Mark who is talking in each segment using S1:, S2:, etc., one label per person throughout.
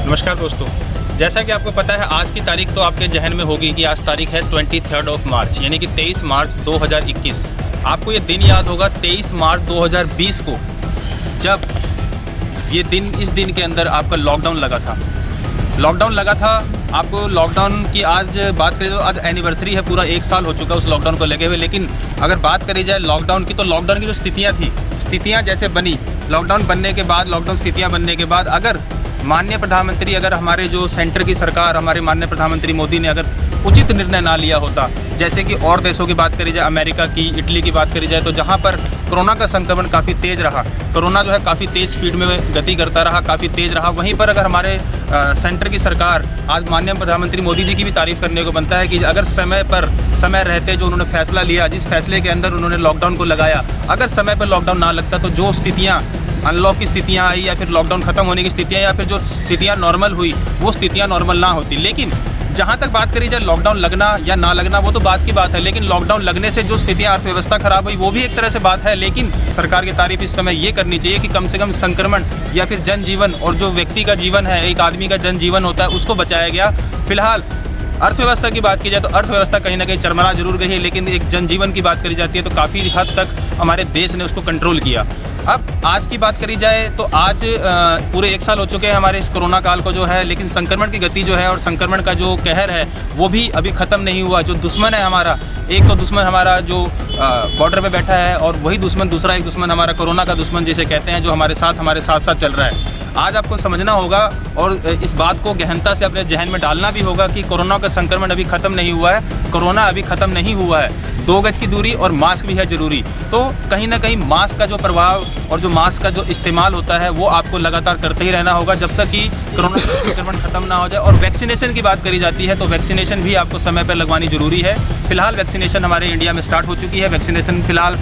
S1: नमस्कार दोस्तों, जैसा कि आपको पता है आज की तारीख तो आपके जहन में होगी कि आज तारीख है 23 मार्च यानी कि 23 मार्च 2021। आपको ये दिन याद होगा 23 मार्च 2020 को, जब इस दिन के अंदर आपका लॉकडाउन लगा था। आपको लॉकडाउन की आज बात करें तो आज एनिवर्सरी है, पूरा 1 साल हो चुका है उस लॉकडाउन को लगे हुए। लेकिन अगर बात करी जाए लॉकडाउन की, तो लॉकडाउन की जो स्थितियाँ जैसे बनी, लॉकडाउन बनने के बाद, लॉकडाउन स्थितियाँ बनने के बाद, अगर माननीय प्रधानमंत्री, अगर हमारे जो सेंटर की सरकार, हमारे माननीय प्रधानमंत्री मोदी ने अगर उचित निर्णय ना लिया होता, जैसे कि और देशों की बात करी जाए, अमेरिका की, इटली की बात करी जाए, तो जहां पर कोरोना का संक्रमण काफ़ी तेज़ रहा, कोरोना जो है काफ़ी तेज़ स्पीड में गति करता रहा, काफ़ी तेज़ रहा, वहीं पर अगर हमारे सेंटर की सरकार, आज माननीय प्रधानमंत्री मोदी जी की भी तारीफ़ करने को बनता है कि अगर समय रहते जो उन्होंने फैसला लिया, जिस फैसले के अंदर उन्होंने लॉकडाउन को लगाया, अगर समय पर लॉकडाउन ना लगता तो जो स्थितियाँ अनलॉक की स्थितियाँ आई, या फिर लॉकडाउन खत्म होने की स्थितियाँ, या फिर जो स्थितियाँ नॉर्मल हुई वो स्थितियाँ नॉर्मल ना होती। लेकिन जहाँ तक बात करी जाए लॉकडाउन लगना या ना लगना, वो तो बात की बात है, लेकिन लॉकडाउन लगने से जो स्थितियाँ, अर्थव्यवस्था खराब हुई, वो भी एक तरह से बात है। लेकिन सरकार की तारीफ इस समय ये करनी चाहिए कि कम से कम संक्रमण या फिर जनजीवन, और जो व्यक्ति का जीवन है, एक आदमी का जनजीवन होता है, उसको बचाया गया। फिलहाल अर्थव्यवस्था की बात की जाए तो अर्थव्यवस्था कहीं ना कहीं चरमरा जरूर गई है, लेकिन एक जनजीवन की बात करी जाती है तो काफ़ी हद तक हमारे देश ने उसको कंट्रोल किया। अब आज की बात करी जाए तो आज पूरे 1 साल हो चुके हैं हमारे इस कोरोना काल को जो है, लेकिन संक्रमण की गति जो है और संक्रमण का जो कहर है वो भी अभी ख़त्म नहीं हुआ। जो दुश्मन है हमारा, एक तो दुश्मन हमारा जो बॉर्डर पे बैठा है, और वही दुश्मन, दूसरा एक दुश्मन हमारा कोरोना का दुश्मन जिसे कहते हैं, जो हमारे साथ चल रहा है। आज आपको समझना होगा और इस बात को गहनता से अपने जहन में डालना भी होगा कि कोरोना का संक्रमण अभी ख़त्म नहीं हुआ है, कोरोना अभी ख़त्म नहीं हुआ है। 2 गज की दूरी और मास्क भी है ज़रूरी। तो कहीं ना कहीं मास्क का जो प्रभाव और जो मास्क का जो इस्तेमाल होता है वो आपको लगातार करते ही रहना होगा जब तक कि कोरोना का संक्रमण खत्म ना हो जाए। और वैक्सीनेशन की बात करी जाती है तो वैक्सीनेशन भी आपको समय पर लगवानी ज़रूरी है। फिलहाल वैक्सीनेशन हमारे इंडिया में स्टार्ट हो चुकी है। वैक्सीनेशन फिलहाल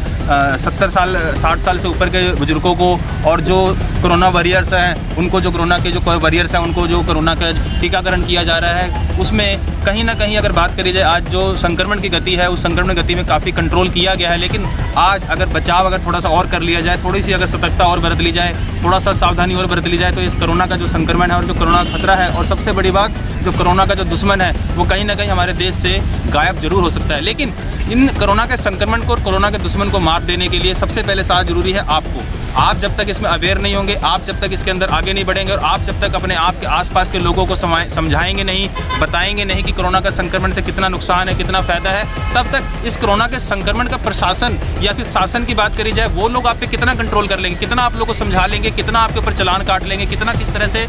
S1: 70 साल 60 साल से ऊपर के बुजुर्गों को, और जो कोरोना वॉरियर्स हैं उनको, जो कोरोना के जो वॉरियर्स हैं उनको जो कोरोना का टीकाकरण किया जा रहा है, उसमें कहीं ना कहीं अगर बात करी जाए आज जो संक्रमण की गति है, उस संक्रमण गति में काफ़ी कंट्रोल किया गया है। लेकिन आज अगर बचाव अगर थोड़ा सा और कर लिया जाए, थोड़ी सी अगर सतर्कता और बरत ली जाए, थोड़ा सा सावधानी और बरत ली जाए, तो इस कोरोना का जो संक्रमण है और जो कोरोना खतरा है, और सबसे बड़ी बात जो कोरोना का जो दुश्मन है, वो कहीं ना कहीं हमारे देश से गायब जरूर हो सकता है। लेकिन इन कोरोना के संक्रमण को और कोरोना के दुश्मन को मात देने के लिए सबसे पहले साथ जरूरी है आपको। आप जब तक इसमें अवेयर नहीं होंगे, आप जब तक इसके अंदर आगे नहीं बढ़ेंगे, और आप जब तक अपने आप के आसपास के लोगों को समझाएंगे नहीं, बताएंगे नहीं कि कोरोना का संक्रमण से कितना नुकसान है, कितना फ़ायदा है, तब तक इस कोरोना के संक्रमण का प्रशासन या फिर शासन की बात करी जाए, वो लोग आप पे कितना कंट्रोल कर लेंगे, कितना आप लोग को समझा लेंगे, कितना आपके ऊपर चालान काट लेंगे, कितना किस तरह से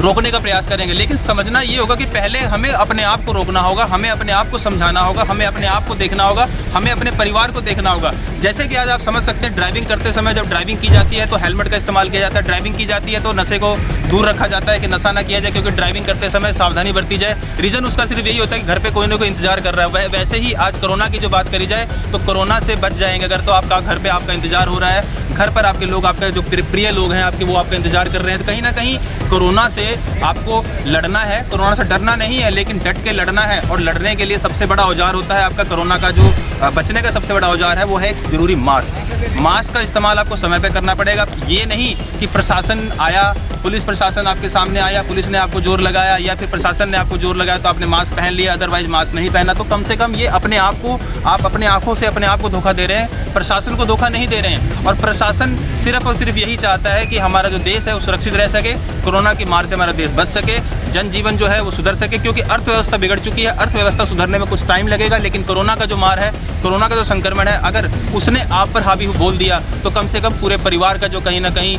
S1: रोकने का प्रयास करेंगे। लेकिन समझना ये होगा कि पहले हमें अपने आप को रोकना होगा, हमें अपने आप को समझाना होगा, हमें अपने आप को देखना होगा, हमें अपने परिवार को देखना होगा। जैसे कि आज आप समझ सकते हैं, ड्राइविंग करते समय जब ड्राइविंग की जाती है तो हेलमेट का इस्तेमाल किया जाता है, ड्राइविंग की जाती है तो नशे को दूर रखा जाता है कि नशा ना किया जाए, क्योंकि ड्राइविंग करते समय सावधानी बरती जाए। रीज़न उसका सिर्फ यही होता है कि घर पे कोई ना कोई इंतजार कर रहा है। वैसे ही आज कोरोना की जो बात करी जाए तो कोरोना से बच जाएंगे अगर, तो आपका घर पे आपका इंतजार हो रहा है, घर पर आपके लोग, आपके जो प्रिय लोग हैं आपके, वो आपका इंतजार कर रहे हैं। तो कहीं ना कहीं कोरोना से आपको लड़ना है, कोरोना से डरना नहीं है, लेकिन डट के लड़ना है। और लड़ने के लिए सबसे बड़ा औजार होता है आपका, कोरोना का जो बचने का सबसे बड़ा औजार है वो है एक जरूरी मास्क का इस्तेमाल आपको समय पे करना पड़ेगा। ये नहीं कि प्रशासन आया, पुलिस प्रशासन आपके सामने आया, पुलिस ने आपको जोर लगाया, या फिर प्रशासन ने आपको जोर लगाया तो आपने मास्क पहन लिया, अदरवाइज मास्क नहीं पहना। तो कम से कम ये अपने आप को, आप अपने आंखों से अपने आप को धोखा दे रहे हैं, प्रशासन को धोखा नहीं दे रहे हैं। और प्रशासन सिर्फ और सिर्फ यही चाहता है कि हमारा जो देश है वो सुरक्षित रह सके, कोरोना की मार से हमारा देश बच सके, जनजीवन जो है वो सुधर सके, क्योंकि अर्थव्यवस्था बिगड़ चुकी है। अर्थव्यवस्था सुधरने में कुछ टाइम लगेगा, लेकिन कोरोना का जो मार है, कोरोना का जो संक्रमण है, अगर उसने आप पर हावी बोल दिया तो कम से कम पूरे परिवार का जो कहीं ना कहीं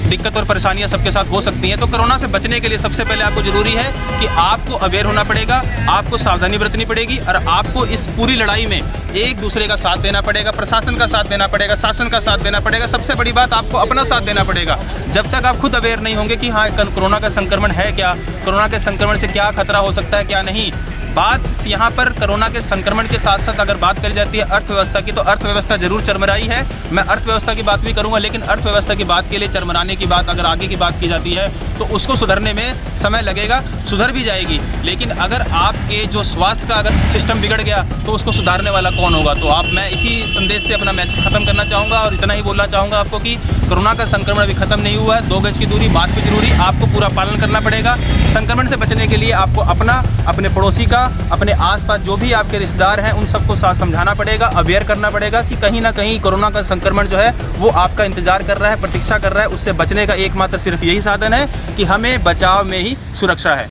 S1: दिक्कत और परेशानियां सबके साथ हो सकती हैं। तो कोरोना से बचने के लिए सबसे पहले आपको ज़रूरी है कि आपको अवेयर होना पड़ेगा, आपको सावधानी बरतनी पड़ेगी, और आपको इस पूरी लड़ाई में एक दूसरे का साथ देना पड़ेगा, प्रशासन का साथ देना पड़ेगा, शासन का साथ देना पड़ेगा। सबसे बड़ी बात, आपको अपना साथ देना पड़ेगा। जब तक आप खुद अवेयर नहीं होंगे कि हाँ कोरोना का संक्रमण है क्या, कोरोना के संक्रमण से क्या खतरा हो सकता है, क्या नहीं, बात यहाँ पर कोरोना के संक्रमण के साथ साथ अगर बात करी जाती है अर्थव्यवस्था की, तो अर्थव्यवस्था जरूर चरमराई है। मैं अर्थव्यवस्था की बात भी करूँगा, लेकिन अर्थव्यवस्था की बात के लिए चरमराने की बात अगर आगे की बात की जाती है तो उसको सुधरने में समय लगेगा, सुधर भी जाएगी। लेकिन अगर आपके जो स्वास्थ्य का अगर सिस्टम बिगड़ गया तो उसको सुधारने वाला कौन होगा। तो मैं इसी संदेश से अपना मैसेज खत्म करना चाहूँगा और इतना ही बोलना चाहूँगा आपको कि कोरोना का संक्रमण अभी खत्म नहीं हुआ है। 2 गज की दूरी, मास्क जरूरी, आपको पूरा पालन करना पड़ेगा। संक्रमण से बचने के लिए आपको अपने पड़ोसी का, अपने आसपास जो भी आपके रिश्तेदार हैं उन सबको साथ समझाना पड़ेगा, अवेयर करना पड़ेगा कि कहीं ना कहीं कोरोना का संक्रमण जो है वो आपका इंतजार कर रहा है, प्रतीक्षा कर रहा है। उससे बचने का एकमात्र सिर्फ यही साधन है कि हमें बचाव में ही सुरक्षा है।